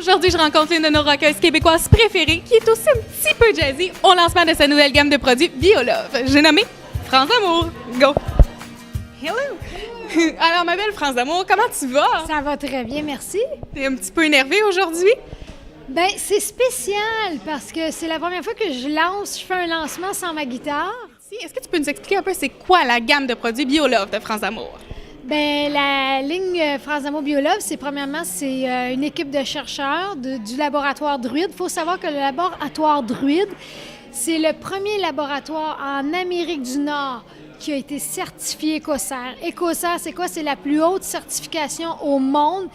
Aujourd'hui, je rencontre l'une de nos rockeuses québécoises préférées qui est aussi un petit peu jazzy au lancement de sa nouvelle gamme de produits BioLove. J'ai nommé France d'Amour. Go! Hello! Alors, ma belle France d'Amour, comment tu vas? Ça va très bien, merci. T'es un petit peu énervée aujourd'hui? Ben, c'est spécial parce que c'est la première fois que je fais un lancement sans ma guitare. Est-ce que tu peux nous expliquer un peu c'est quoi la gamme de produits BioLove de France d'Amour? Ben, la ligne France d'Amour BioLove, c'est une équipe de chercheurs du laboratoire Druide. Il faut savoir que le laboratoire Druide, c'est le premier laboratoire en Amérique du Nord qui a été certifié Écossaire. Écossaire, c'est quoi? C'est la plus haute certification au monde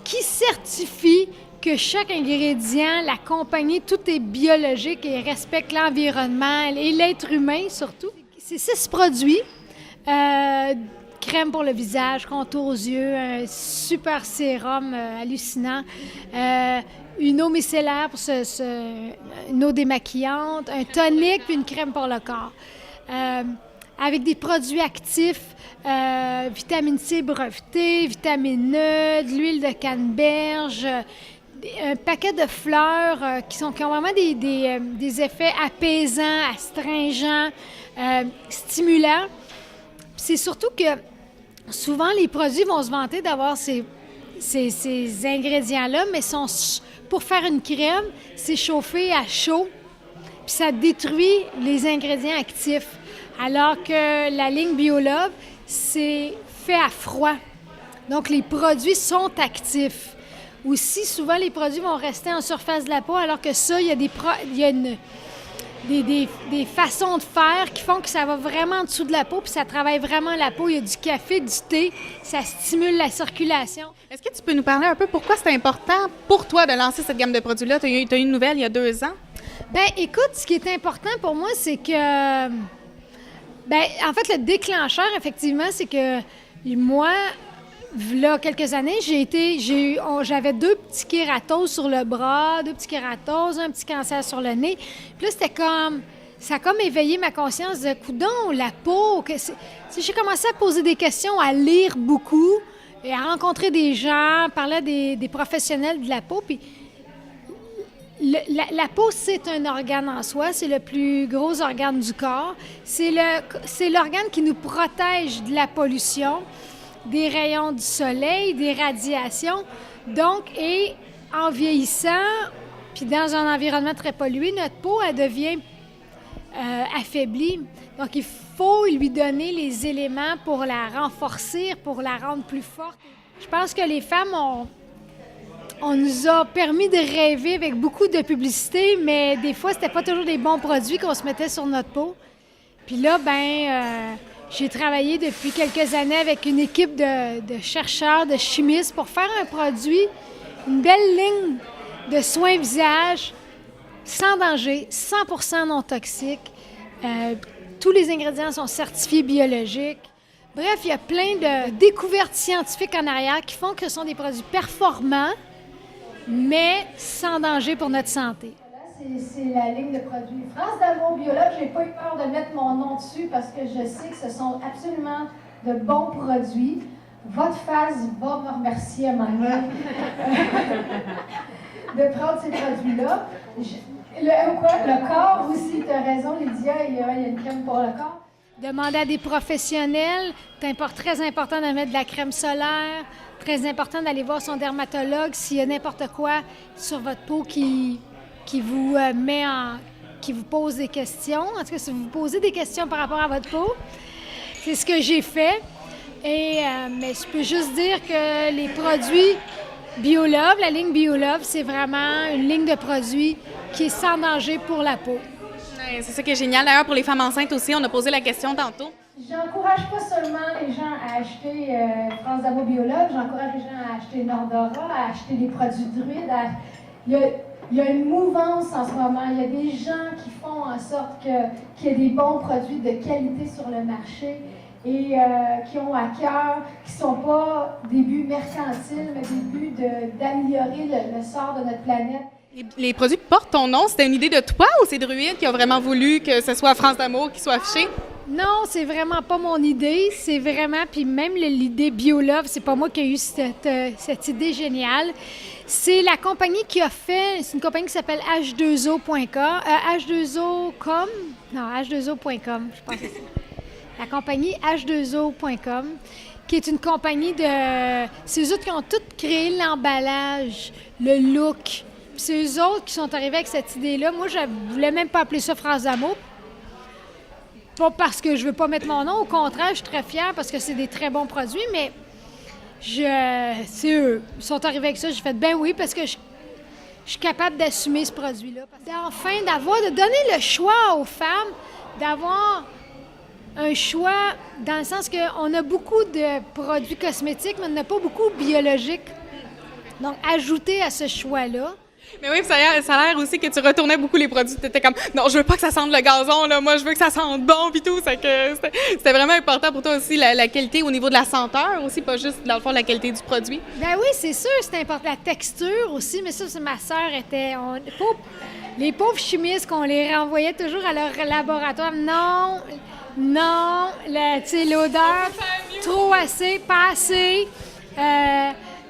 qui certifie que chaque ingrédient, la compagnie, tout est biologique et respecte l'environnement et l'être humain surtout. C'est 6 produits. Crème pour le visage, contour aux yeux, un super sérum hallucinant, une eau micellaire pour une eau démaquillante, un tonique puis une crème pour le corps. Avec des produits actifs, vitamine C brevetée, vitamine E, de l'huile de canneberge, un paquet de fleurs qui ont vraiment des effets apaisants, astringents, stimulants. C'est surtout que souvent, les produits vont se vanter d'avoir ces ingrédients-là, mais pour faire une crème, c'est chauffé à chaud, puis ça détruit les ingrédients actifs. Alors que la ligne BioLove, c'est fait à froid. Donc, les produits sont actifs. Aussi, souvent, les produits vont rester en surface de la peau, alors que ça, il y a des façons de faire qui font que ça va vraiment en dessous de la peau, puis ça travaille vraiment la peau. Il y a du café, du thé, ça stimule la circulation. Est-ce que tu peux nous parler un peu pourquoi c'est important pour toi de lancer cette gamme de produits-là? Tu as eu une nouvelle il y a 2 ans. Bien, écoute, ce qui est important pour moi, c'est que... Bien, en fait, le déclencheur, effectivement, c'est que moi... Là, quelques années, j'avais 2 petits kératoses sur le bras, 2 petits kératoses, un petit cancer sur le nez. Puis là, ça a comme éveillé ma conscience de coudon, la peau. J'ai commencé à poser des questions, à lire beaucoup, et à rencontrer des gens, parler à des professionnels de la peau. Puis la peau, c'est un organe en soi, c'est le plus gros organe du corps. C'est l'organe qui nous protège de la pollution, des rayons du soleil, des radiations. Donc, et en vieillissant, puis dans un environnement très pollué, notre peau, elle devient affaiblie. Donc, il faut lui donner les éléments pour la renforcer, pour la rendre plus forte. Je pense que les femmes, on nous a permis de rêver avec beaucoup de publicité, mais des fois, c'était pas toujours des bons produits qu'on se mettait sur notre peau. Puis là, j'ai travaillé depuis quelques années avec une équipe de chercheurs, de chimistes pour faire un produit, une belle ligne de soins visage sans danger, 100% non toxique. Tous les ingrédients sont certifiés biologiques. Bref, il y a plein de découvertes scientifiques en arrière qui font que ce sont des produits performants, mais sans danger pour notre santé. C'est la ligne de produits France d'Amour BioLove. J'ai pas eu peur de mettre mon nom dessus parce que je sais que ce sont absolument de bons produits. Votre face va me remercier à un moment donné de prendre ces produits-là. Le corps aussi, tu as raison, Lydia, il y a une crème pour le corps. Demandez à des professionnels. C'est très important de mettre de la crème solaire. Très important d'aller voir son dermatologue s'il y a n'importe quoi sur votre peau qui vous qui vous pose des questions. En tout cas, si vous vous posez des questions par rapport à votre peau, c'est ce que j'ai fait. Mais je peux juste dire que les produits BioLove, la ligne BioLove, c'est vraiment une ligne de produits qui est sans danger pour la peau. Ouais, c'est ça qui est génial. D'ailleurs, pour les femmes enceintes aussi, on a posé la question tantôt. J'encourage pas seulement les gens à acheter France d'Amour BioLove, j'encourage les gens à acheter Nordora, à acheter les produits druides. Il y a une mouvance en ce moment. Il y a des gens qui font en sorte qu'il y ait des bons produits de qualité sur le marché et qui ont à cœur, qui ne sont pas des buts mercantiles, mais des buts d'améliorer le sort de notre planète. Les produits portent ton nom. C'était une idée de toi ou c'est Druide qui a vraiment voulu que ce soit France d'Amour qui soit affiché? Non, c'est vraiment pas mon idée. C'est vraiment, puis même l'idée BioLove, c'est pas moi qui ai eu cette idée géniale. C'est la compagnie qui a fait, c'est une compagnie qui s'appelle H2O.com, H2O.com, non, H2O.com, je pense que c'est ça. La compagnie H2O.com, qui est une compagnie de... C'est eux autres qui ont tous créé l'emballage, le look. Puis c'est eux autres qui sont arrivés avec cette idée-là. Moi, je voulais même pas appeler ça France d'amour. Pas parce que je veux pas mettre mon nom, au contraire, je suis très fière parce que c'est des très bons produits, mais c'est eux. Ils sont arrivés avec ça, j'ai fait ben oui, parce que je suis capable d'assumer ce produit-là. Enfin, de donner le choix aux femmes, d'avoir un choix dans le sens qu'on a beaucoup de produits cosmétiques, mais on n'a pas beaucoup biologiques. Donc, ajouter à ce choix-là. Mais oui, ça a l'air aussi que tu retournais beaucoup les produits. Tu étais comme, non, je veux pas que ça sente le gazon, là. Moi, je veux que ça sente bon, puis tout. C'était vraiment important pour toi aussi, la qualité au niveau de la senteur aussi, pas juste, dans le fond, la qualité du produit. Ben oui, c'est sûr, c'est important. La texture aussi, mais ça, ma sœur était... les pauvres chimistes, qu'on les renvoyait toujours à leur laboratoire. Non, tu sais, l'odeur, trop assez, pas assez.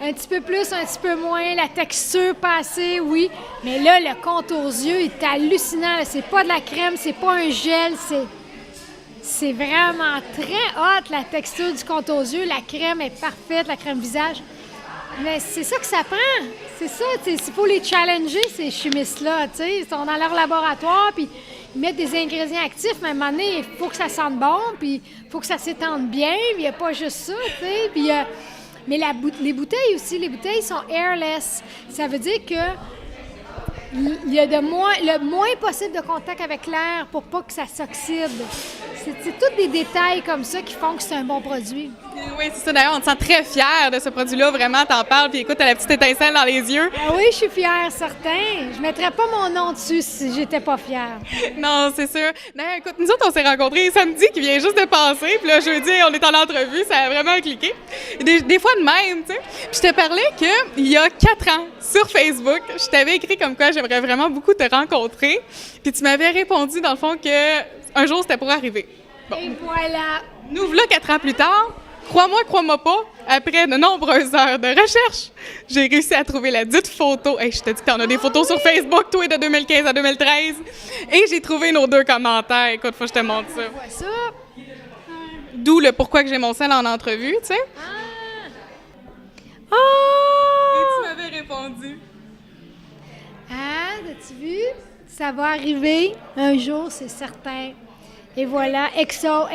Un petit peu plus, un petit peu moins. La texture, pas assez, oui. Mais là, le contour aux yeux, il est hallucinant. Là. C'est pas de la crème, c'est pas un gel, c'est vraiment très hot, la texture du contour aux yeux. La crème est parfaite, la crème visage. Mais c'est ça que ça prend. C'est ça, il faut les challenger, ces chimistes-là. Ils sont dans leur laboratoire, puis ils mettent des ingrédients actifs, mais à un moment donné, il faut que ça sente bon, puis il faut que ça s'étende bien, puis il n'y a pas juste ça, tu sais. Puis, mais les bouteilles aussi, les bouteilles sont airless. Ça veut dire que il y a le moins possible de contact avec l'air pour pas que ça s'oxyde. C'est tous des détails comme ça qui font que c'est un bon produit. Oui, c'est ça. D'ailleurs, on te sent très fière de ce produit-là. Vraiment, t'en parles, puis écoute, t'as la petite étincelle dans les yeux. Ah oui, je suis fière, certain. Je mettrais pas mon nom dessus si j'étais pas fière. Non, c'est sûr. D'ailleurs, écoute, nous autres, on s'est rencontrés samedi qui vient juste de passer, puis là, jeudi, on est en entrevue, ça a vraiment cliqué. Des fois de même, tu sais. Puis je te parlais qu'il y a 4 ans, sur Facebook, je t'avais écrit comme quoi j'aimerais vraiment beaucoup te rencontrer, puis tu m'avais répondu, dans le fond, qu'un jour, c'était pour arriver. Bon. Et voilà. Nous voilà 4 ans plus tard. Crois-moi pas, après de nombreuses heures de recherche, j'ai réussi à trouver la dite photo. Hey, je te dis que t'en as des photos sur Facebook, toi, de 2015 à 2013. Et j'ai trouvé nos 2 commentaires. Écoute, faut que je te montre ça. On voit ça. D'où le pourquoi que j'ai mon sel en entrevue, tu sais. Ah! Et tu m'avais répondu. Ah, as-tu vu? Ça va arriver un jour, c'est certain. Et voilà, XO.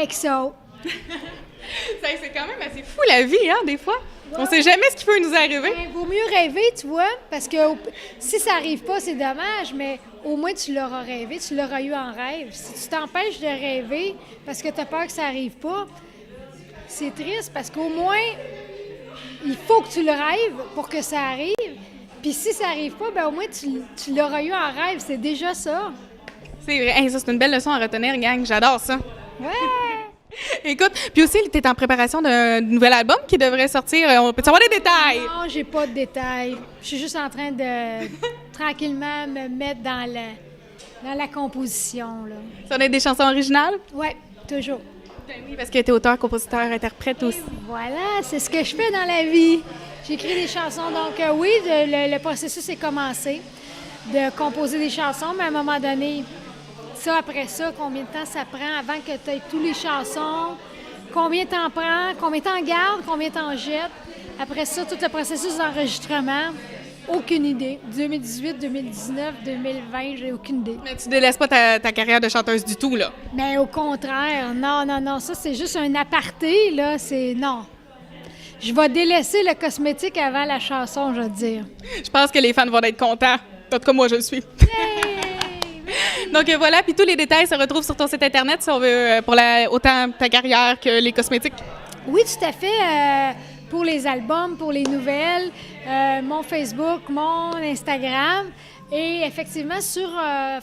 C'est quand même assez fou la vie, hein, des fois. Ouais. On sait jamais ce qui peut nous arriver. Il vaut mieux rêver, tu vois, parce que si ça arrive pas, c'est dommage, mais au moins tu l'auras rêvé, tu l'auras eu en rêve. Si tu t'empêches de rêver parce que tu as peur que ça arrive pas, c'est triste parce qu'au moins, il faut que tu le rêves pour que ça arrive. Puis si ça arrive pas, ben au moins tu l'auras eu en rêve, c'est déjà ça. C'est vrai. Hey, ça, c'est une belle leçon à retenir, gang. J'adore ça. Ouais! Écoute, puis aussi, tu es en préparation d'un nouvel album qui devrait sortir. On peut savoir des détails? Non, j'ai pas de détails. Je suis juste en train de tranquillement me mettre dans la composition. Là. Ça va être des chansons originales? Oui, toujours. Ben oui, parce que tu es auteur, compositeur, interprète aussi. Voilà, c'est ce que je fais dans la vie. J'écris des chansons. Donc oui, le processus est commencé de composer des chansons, mais à un moment donné... Ça, après ça, combien de temps ça prend avant que tu aies toutes les chansons? Combien t'en prends? Combien t'en gardes? Combien t'en jettes? Après ça, tout le processus d'enregistrement, aucune idée. 2018, 2019, 2020, j'ai aucune idée. Mais tu délaisses pas ta carrière de chanteuse du tout, là? Mais au contraire, non. Ça, c'est juste un aparté, là. Non. Je vais délaisser le cosmétique avant la chanson, je veux dire. Je pense que les fans vont être contents. En tout cas, moi, je le suis. Donc voilà, puis tous les détails se retrouvent sur ton site Internet si on veut, pour autant ta carrière que les cosmétiques. Oui, tout à fait. Pour les albums, pour les nouvelles, mon Facebook, mon Instagram. Et effectivement, sur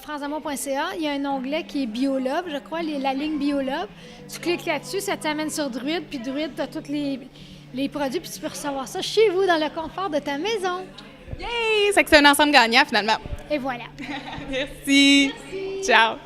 francedamour.ca, il y a un onglet qui est BioLove, je crois, la ligne BioLove. Tu cliques là-dessus, ça t'amène sur Druide, puis Druide, tu as tous les produits, puis tu peux recevoir ça chez vous, dans le confort de ta maison. Yay! C'est que c'est un ensemble gagnant, finalement. Et voilà. Merci. Ciao.